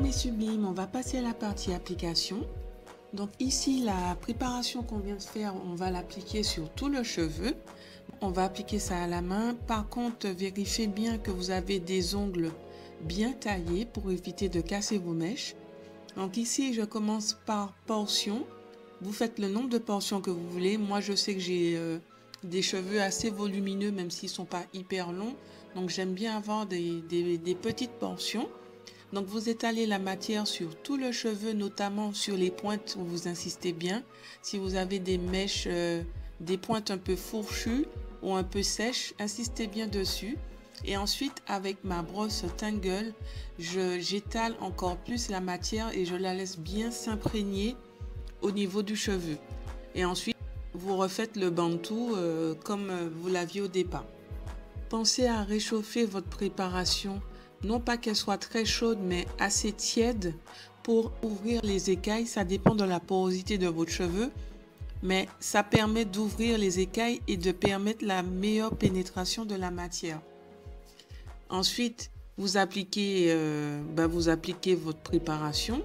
mes sublimes, on va passer à la partie application. Donc ici, la préparation qu'on vient de faire, on va l'appliquer sur tout le cheveu. On va appliquer ça à la main. Par contre, vérifiez bien que vous avez des ongles bien taillés pour éviter de casser vos mèches. Donc ici, je commence par portion. Vous faites le nombre de portions que vous voulez. Moi, je sais que j'ai des cheveux assez volumineux, même s'ils ne sont pas hyper longs. Donc j'aime bien avoir des petites portions. Donc vous étalez la matière sur tout le cheveu, notamment sur les pointes où vous insistez bien. Si vous avez des mèches, des pointes un peu fourchues ou un peu sèches, insistez bien dessus. Et ensuite, avec ma brosse Tangle, j'étale encore plus la matière et je la laisse bien s'imprégner au niveau du cheveu. Et ensuite, vous refaites le bantou comme vous l'aviez au départ. Pensez à réchauffer votre préparation, non pas qu'elle soit très chaude, mais assez tiède pour ouvrir les écailles. Ça dépend de la porosité de votre cheveu, mais ça permet d'ouvrir les écailles et de permettre la meilleure pénétration de la matière. Ensuite, vous appliquez votre préparation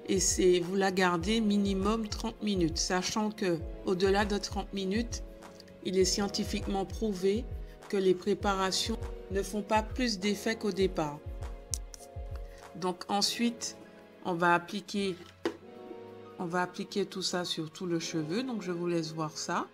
et vous la gardez minimum 30 minutes, sachant que au-delà de 30 minutes, il est scientifiquement prouvé que les préparations ne font pas plus d'effet qu'au départ. Donc ensuite, on va appliquer tout ça sur tout le cheveu. Donc je vous laisse voir ça.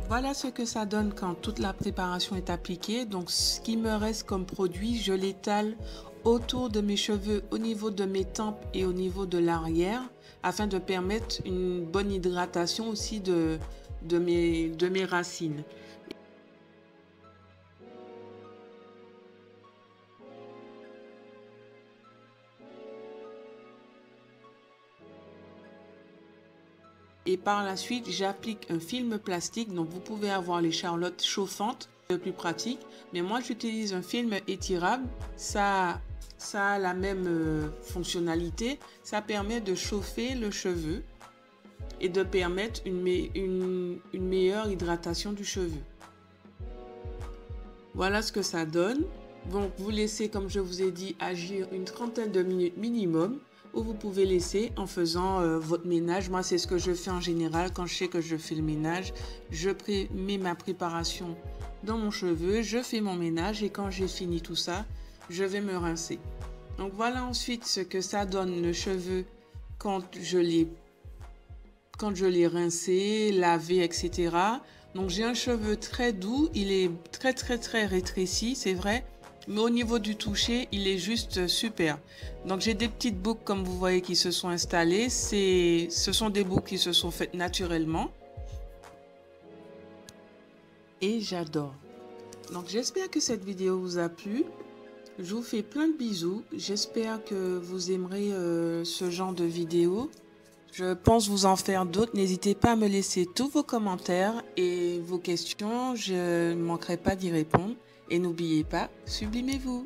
Voilà ce que ça donne quand toute la préparation est appliquée. Donc ce qui me reste comme produit, je l'étale autour de mes cheveux, au niveau de mes tempes et au niveau de l'arrière, afin de permettre une bonne hydratation aussi de mes racines. Et par la suite, j'applique un film plastique. Donc, vous pouvez avoir les charlottes chauffantes, le plus pratique. Mais moi, j'utilise un film étirable. Ça a la même fonctionnalité. Ça permet de chauffer le cheveu et de permettre une meilleure hydratation du cheveu. Voilà ce que ça donne. Donc, vous laissez, comme je vous ai dit, agir une trentaine de minutes minimum. Ou vous pouvez laisser en faisant votre ménage. Moi, c'est ce que je fais en général quand je sais que je fais le ménage. Je mets ma préparation dans mon cheveu, je fais mon ménage et quand j'ai fini tout ça, je vais me rincer. Donc voilà ensuite ce que ça donne le cheveu quand je l'ai rincé, lavé, etc. Donc j'ai un cheveu très doux, il est très rétréci, c'est vrai. Mais au niveau du toucher, il est juste super. Donc j'ai des petites boucles comme vous voyez qui se sont installées. Ce sont des boucles qui se sont faites naturellement. Et j'adore. Donc j'espère que cette vidéo vous a plu. Je vous fais plein de bisous. J'espère que vous aimerez ce genre de vidéo. Je pense vous en faire d'autres. N'hésitez pas à me laisser tous vos commentaires et vos questions. Je ne manquerai pas d'y répondre. Et n'oubliez pas, sublimez-vous.